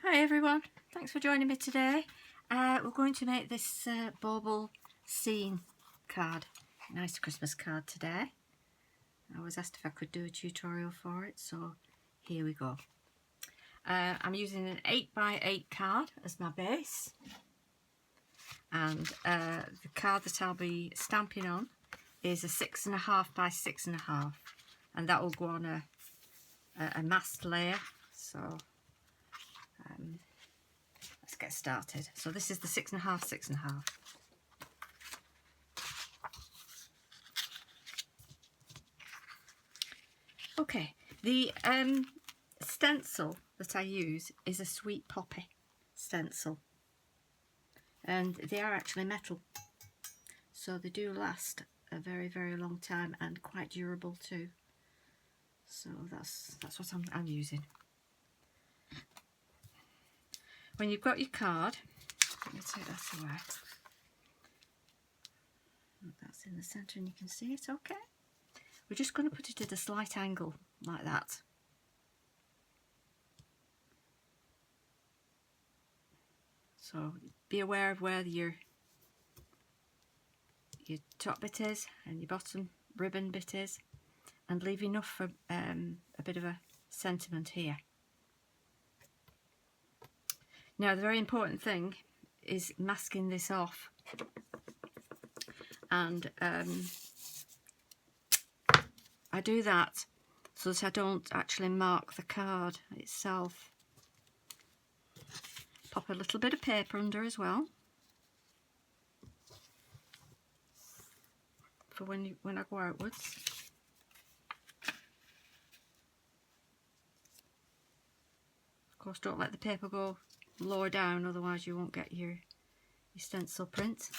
Hi everyone, thanks for joining me today. We're going to make this Bauble scene card, nice Christmas card today. I was asked if I could do a tutorial for it, so here we go. I'm using an 8x8 card as my base, and the card that I'll be stamping on is a 6.5 by 6.5, and that will go on a masked layer. So let's get started. So this is the 6.5, 6.5. Okay, the stencil that I use is a sweet poppy stencil, and they are actually metal, so they do last a very, very long time and quite durable too. So that's what I'm using. When you've got your card, let me take that away. That's in the centre and you can see it okay. We're just going to put it at a slight angle like that. So be aware of where your top bit is and your bottom ribbon bit is, and leave enough for a bit of a sentiment here. Now the very important thing is masking this off, and I do that so that I don't actually mark the card itself. Pop a little bit of paper under as well for when I go outwards. Of course, don't let the paper go lower down, otherwise you won't get your stencil print.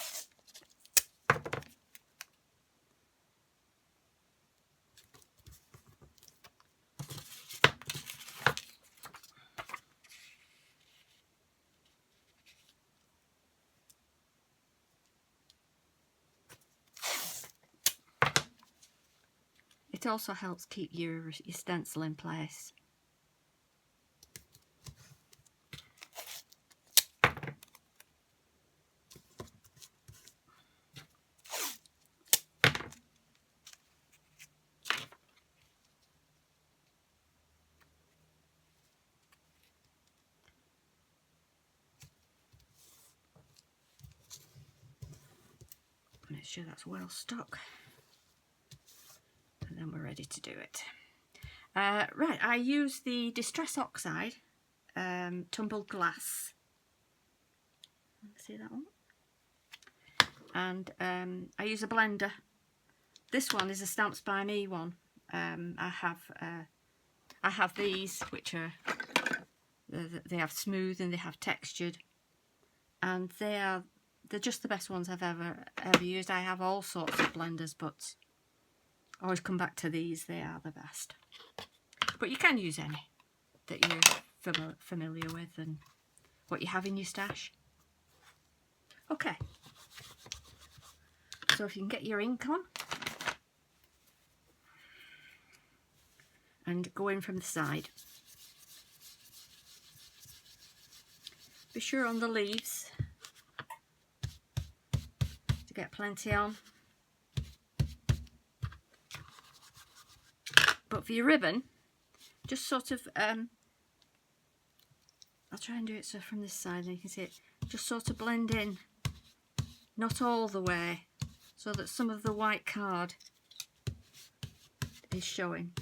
It also helps keep your stencil in place. Make sure that's well stuck, and then we're ready to do it. Right, I use the Distress Oxide tumbled glass. See that one? And I use a blender. This one is a Stamps by Me one. I have these, which are they have smooth and they have textured, and they're just the best ones I've ever used. I have all sorts of blenders, but I always come back to these. They are the best. But you can use any that you're familiar with and what you have in your stash. Okay, so if you can get your ink on and go in from the side. Be sure on the leaves to get plenty on. But for your ribbon, just sort of, I'll try and do it so from this side and you can see it, just sort of blend in, not all the way, so that some of the white card is showing.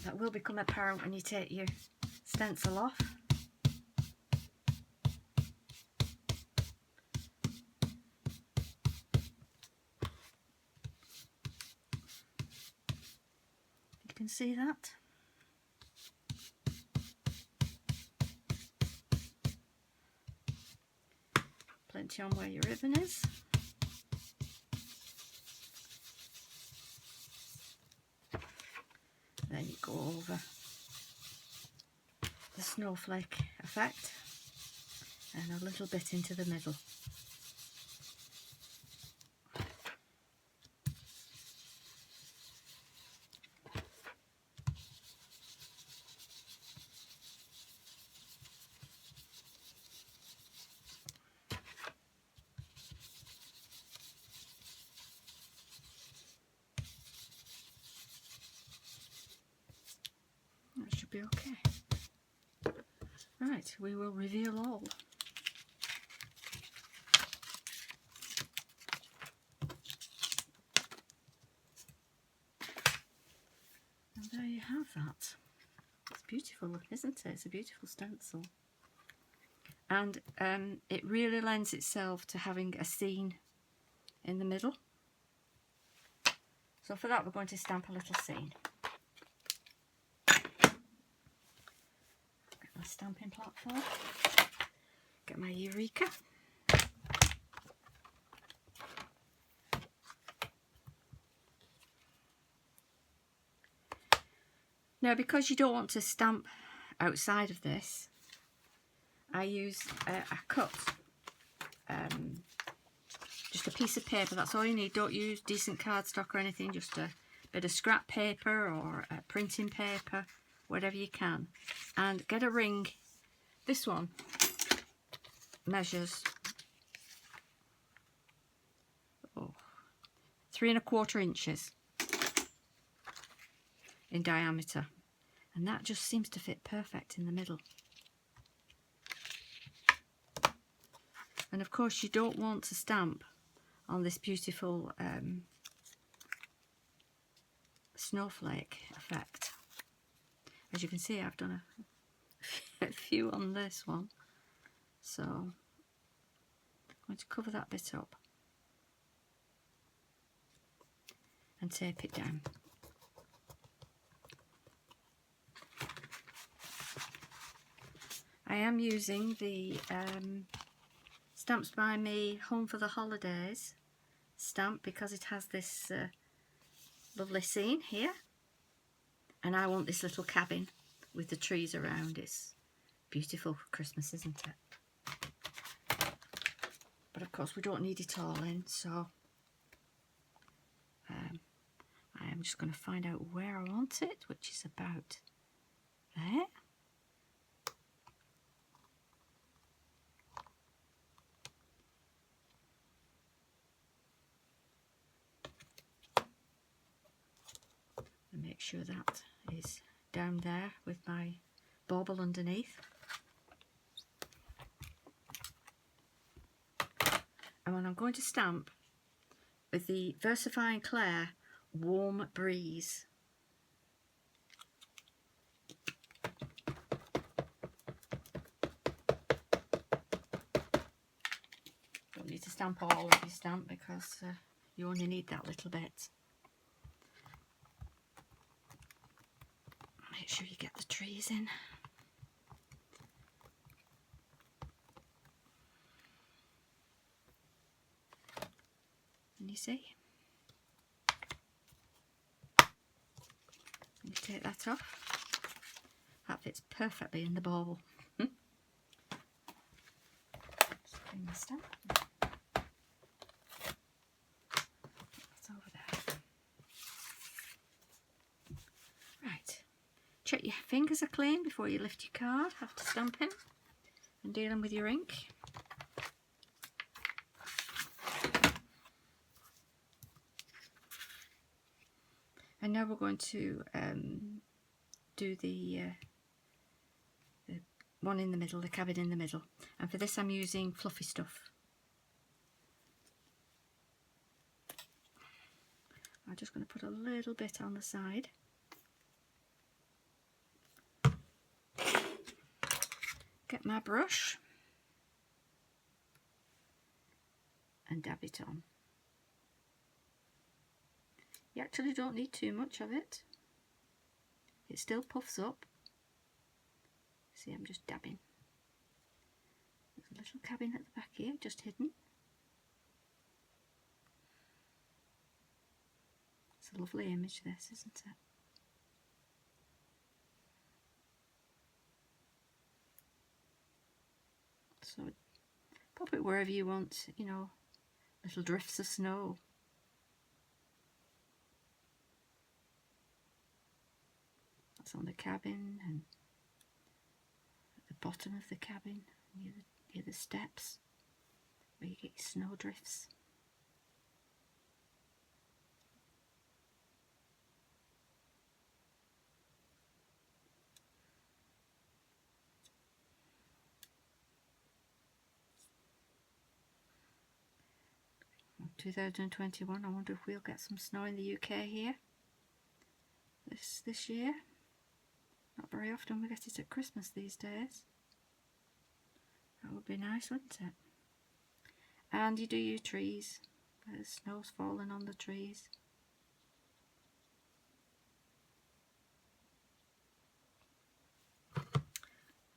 That will become apparent when you take your stencil off. You can see that. Plenty on where your ribbon is. Then you go over the snowflake effect and a little bit into the middle. be okay. Right, we will reveal all. And there you have that. It's beautiful, isn't it? It's a beautiful stencil. And it really lends itself to having a scene in the middle. So for that we're going to stamp a little scene. Get my stamping platform. Get my Eureka. Now, because you don't want to stamp outside of this, I use a cut, just a piece of paper. That's all you need. Don't use decent cardstock or anything, just a bit of scrap paper or printing paper, whatever you can. And get a ring. This one measures 3¼ inches in diameter, and that just seems to fit perfect in the middle. And of course you don't want to stamp on this beautiful snowflake effect. As you can see, I've done a few on this one, so I'm going to cover that bit up and tape it down. I am using the Stamps by Me Home for the Holidays stamp because it has this lovely scene here, and I want this little cabin with the trees around. It's beautiful for Christmas, isn't it? But of course we don't need it all in, so I am just going to find out where I want it, which is about there. And make sure that is down there with my bauble underneath. And when I'm going to stamp with the VersaFine Clair Warm Breeze. Don't need to stamp all of your stamp because you only need that little bit. Make sure you get the trees in. And you see? You take that off. That fits perfectly in the bauble. Just bring the stamp. It's over there. Right. Check your fingers are clean before you lift your card after stamping and dealing with your ink. And now we're going to do the one in the middle, the cabin in the middle. And for this I'm using fluffy stuff. I'm just going to put a little bit on the side. Get my brush and dab it on. You actually don't need too much of it. It still puffs up. See, I'm just dabbing. There's a little cabin at the back here, just hidden. It's a lovely image, this, isn't it? So pop it wherever you want, you know, little drifts of snow. That's on the cabin and at the bottom of the cabin, near the steps where you get your snow drifts. 2021. I wonder if we'll get some snow in the UK here this year. Not very often we get it at Christmas these days. That would be nice, wouldn't it? And you do your trees. The snow's falling on the trees.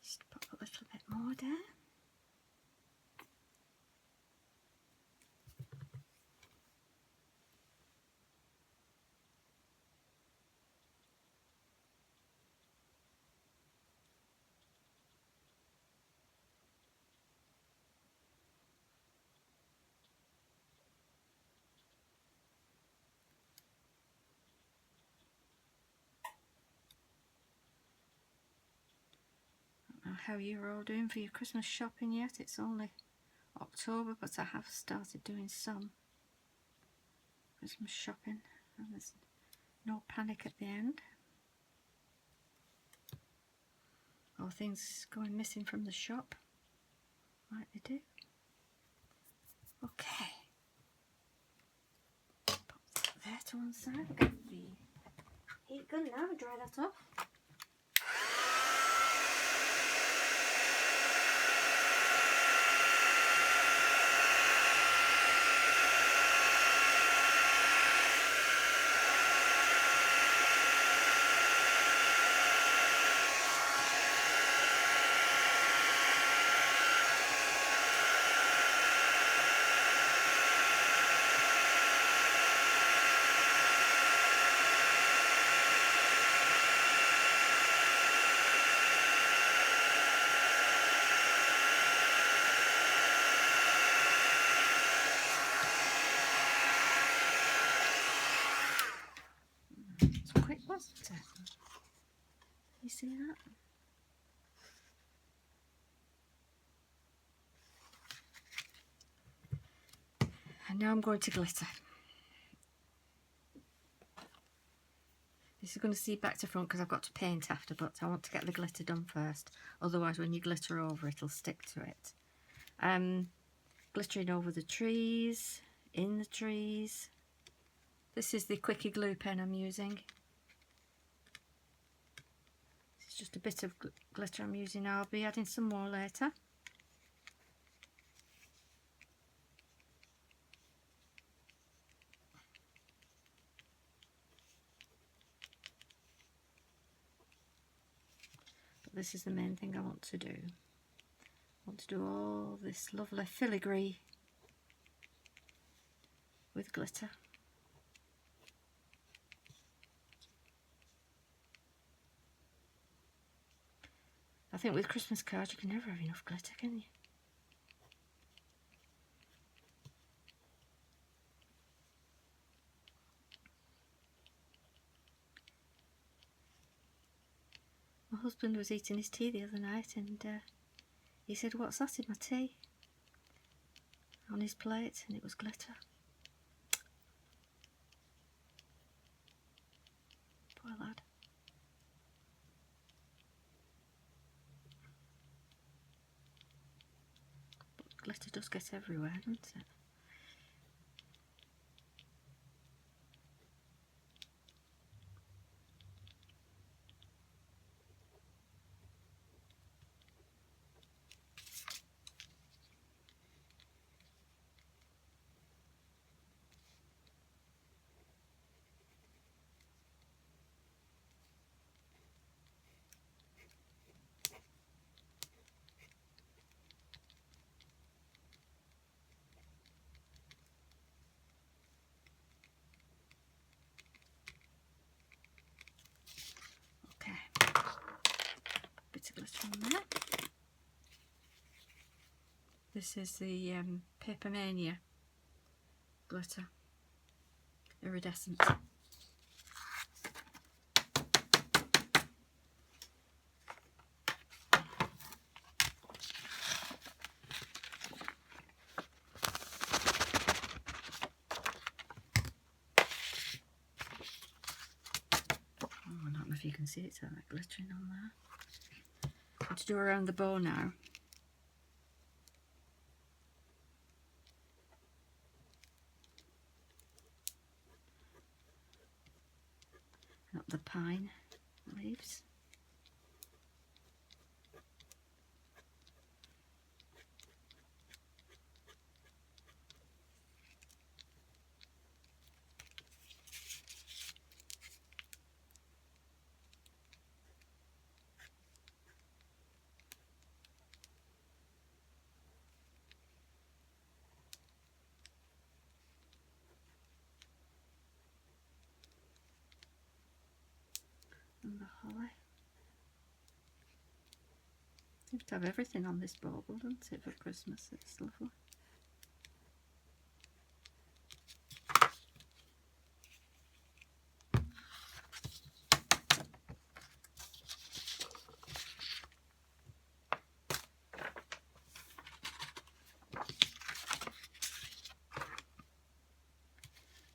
Just put a little bit more down. How you're all doing for your Christmas shopping yet. It's only October, but I have started doing some Christmas shopping, and there's no panic at the end or things going missing from the shop like they do. Okay, pop that there to one side. We'll get the heat gun now and dry that off. You see that? And now I'm going to glitter. This is going to seed back to front because I've got to paint after, but I want to get the glitter done first. Otherwise, when you glitter over, it'll stick to it. Glittering over the trees, in the trees. This is the Quickie glue pen I'm using. This is just a bit of glitter I'm using. I'll be adding some more later. But this is the main thing I want to do. I want to do all this lovely filigree with glitter. I think with Christmas cards you can never have enough glitter, can you? My husband was eating his tea the other night and he said, "What's that in my tea?" On his plate, and it was glitter. Poor lad. But glitter does get everywhere, doesn't it? Bit of glitter on there. This is the Paper Mania glitter, iridescent. I don't know if you can see it, so that glittering on there. I'm going to do around the bow now. pine leaves. And the holly. Seems to have everything on this bauble, doesn't it, for Christmas? It's lovely.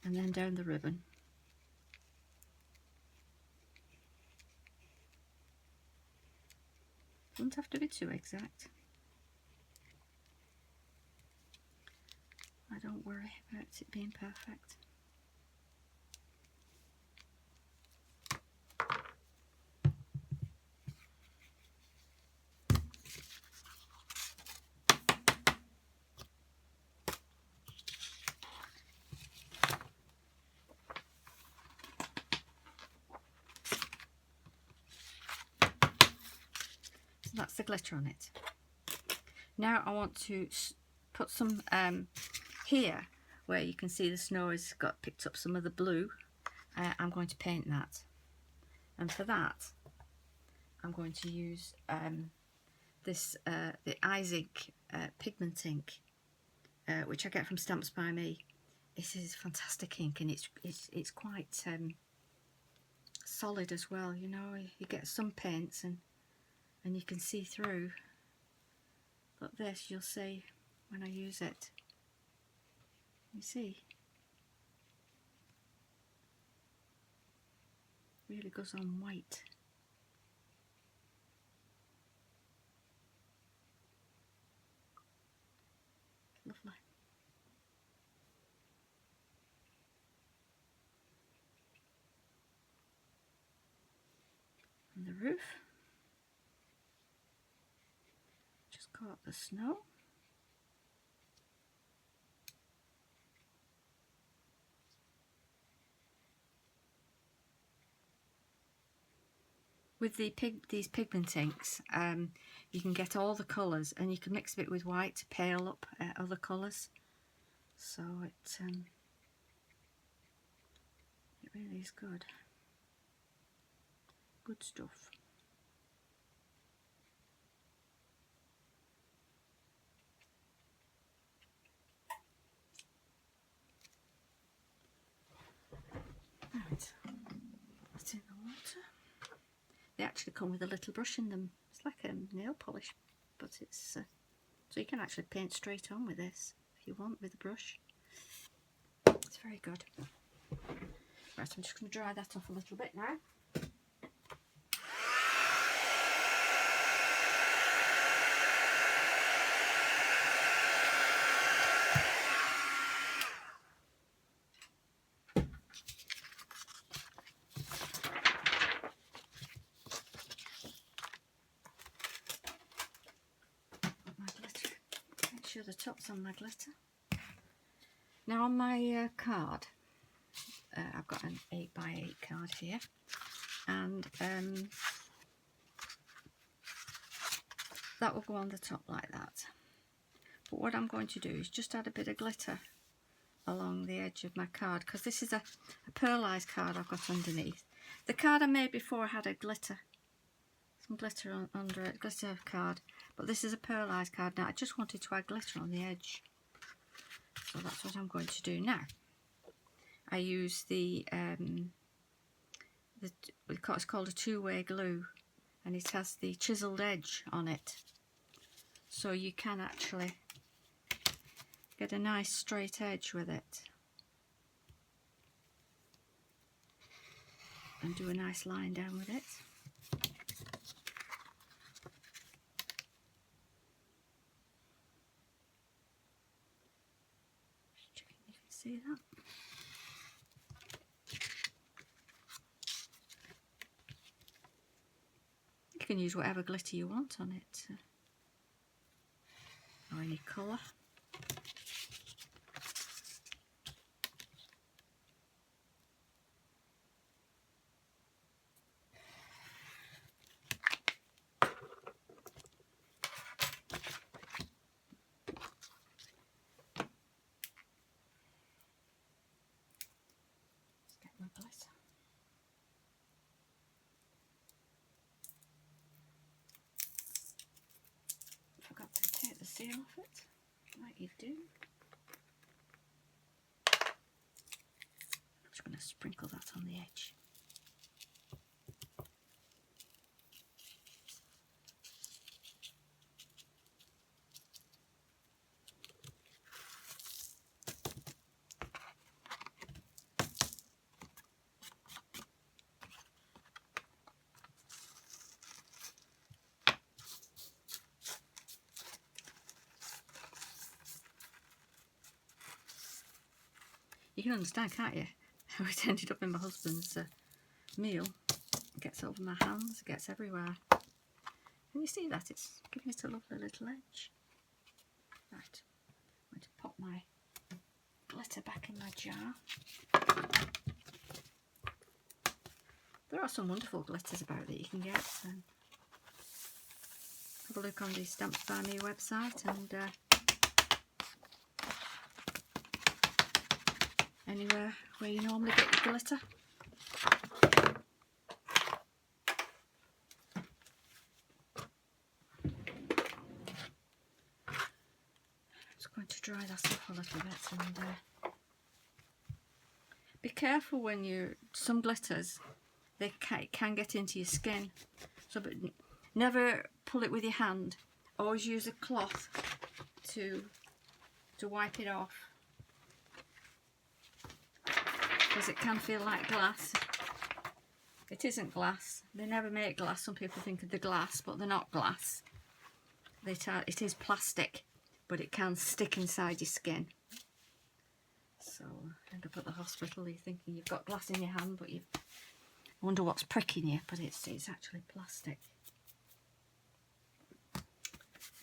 And then down the ribbon. Doesn't have to be too exact. I don't worry about it being perfect. So that's the glitter on it. Now I want to put some here where you can see the snow has got picked up some of the blue. I'm going to paint that, and for that I'm going to use this the Isaac pigment ink, which I get from Stamps by Me. This is fantastic ink, and it's quite solid as well. You know, you get some paints and you can see through, but this you'll see when I use it. You see, really goes on white. Lovely. And the roof, just caught the snow. With these pigment inks, you can get all the colours, and you can mix a bit with white to pale up other colours. So it really is good. Good stuff. Right, put in the water. They actually come with a little brush in them. It's like a nail polish, but it's so you can actually paint straight on with this if you want with a brush. It's very good. Right, I'm just going to dry that off a little bit now. My glitter. Make sure the top's on my glitter. Now on my card, I've got an 8x8 card here, and that will go on the top like that. But what I'm going to do is just add a bit of glitter along the edge of my card, because this is a pearlised card I've got underneath. The card I made before had a glitter, some glitter under it, glitter card, but this is a pearlised card. Now I just wanted to add glitter on the edge, so that's what I'm going to do now. I use it's called a two-way glue, and it has the chiselled edge on it, so you can actually get a nice straight edge with it and do a nice line down with it. Just checking you can see that. You can use whatever glitter you want on it, or any colour. Let's get my glitter. Forgot to take the seal off it, like you do. I'm just going to sprinkle that on the edge. You can understand, can't you, how it ended up in my husband's meal. It gets over my hands, it gets everywhere. Can you see that? It's giving it a lovely little edge. Right, I'm going to pop my glitter back in my jar. There are some wonderful glitters about that you can get. So have a look on the Stamps by Me website and anywhere where you normally get your glitter. Just going to dry that off a little bit and be careful when you, some glitters, they can get into your skin, so but never pull it with your hand. Always use a cloth to wipe it off, because it can feel like glass. It isn't glass. They never make glass. Some people think of the glass, but they're not glass. It is plastic, but it can stick inside your skin. So end up at the hospital, you're thinking you've got glass in your hand, but you wonder what's pricking you, but it's actually plastic.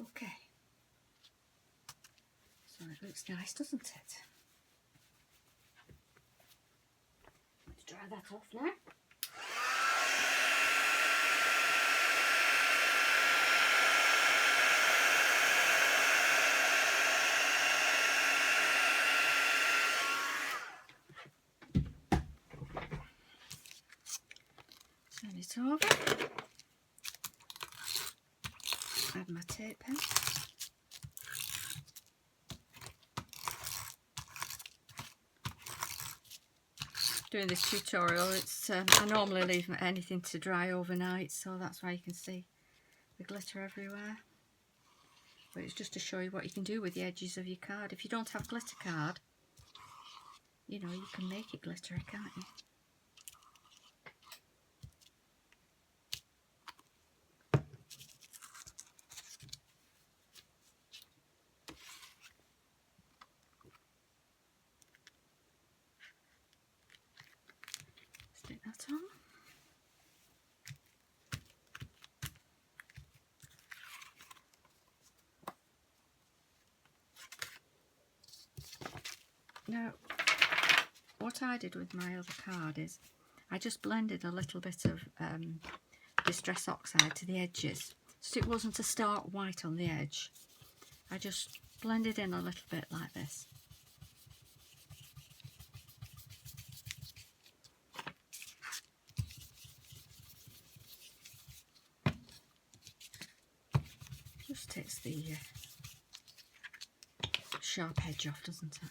Okay. So it looks nice, doesn't it? Let's dry that off now. Turn it over. Add my tape pen. Doing this tutorial, I normally leave anything to dry overnight, so that's why you can see the glitter everywhere. But it's just to show you what you can do with the edges of your card. If you don't have glitter card, you know, you can make it glittery, can't you? Stick that on. Now, what I did with my other card is I just blended a little bit of Distress Oxide to the edges, so it wasn't a stark white on the edge. I just blended in a little bit like this. Just takes the sharp edge off, doesn't it?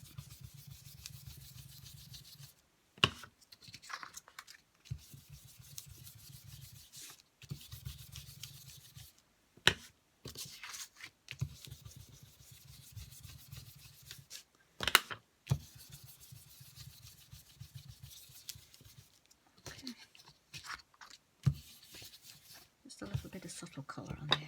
Okay. Just a little bit of subtle colour on the edge.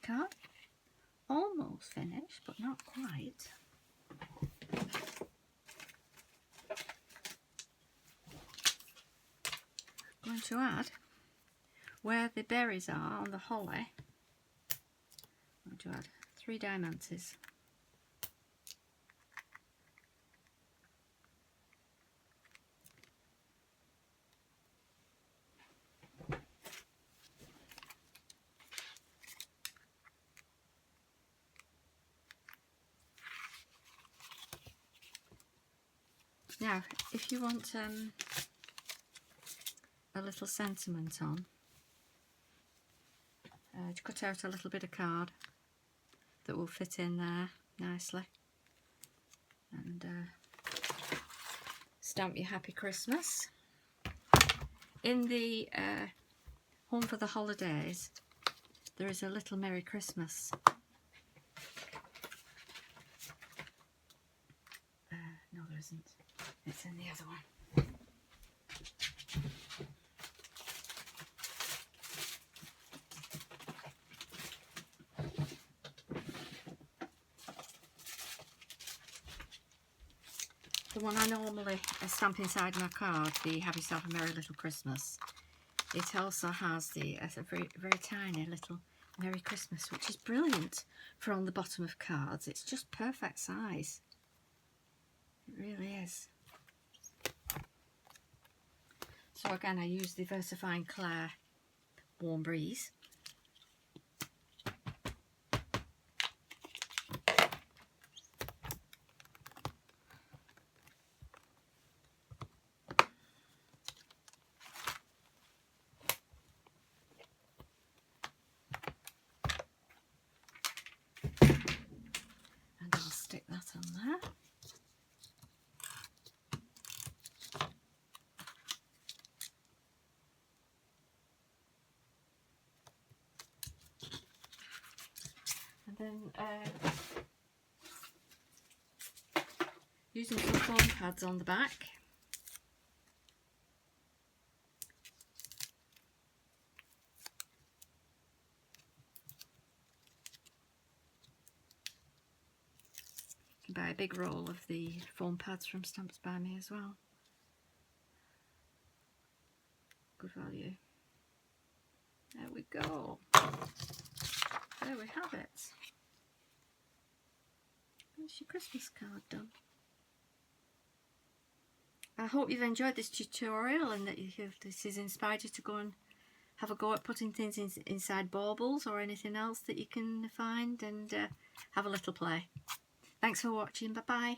card. Almost finished, but not quite. I'm going to add where the berries are on the holly. I'm going to add 3 diamantes. Now, if you want a little sentiment on, cut out a little bit of card that will fit in there nicely, and stamp your Happy Christmas. In the Home for the Holidays, there is a little Merry Christmas. No, there isn't. It's in the other one. The one I normally stamp inside my card, the Have Yourself a Merry Little Christmas, it also has a very, very tiny little Merry Christmas, which is brilliant for on the bottom of cards. It's just perfect size. It really is. So again, I use the Versifying Claire Warm Breeze. And I'll stick that on there. And then using some foam pads on the back. You can buy a big roll of the foam pads from Stamps by Me as well. Good value. There we go. There we have it. There's your Christmas card done. I hope you've enjoyed this tutorial and that this has inspired you to go and have a go at putting things inside baubles or anything else that you can find, and have a little play. Thanks for watching. Bye bye.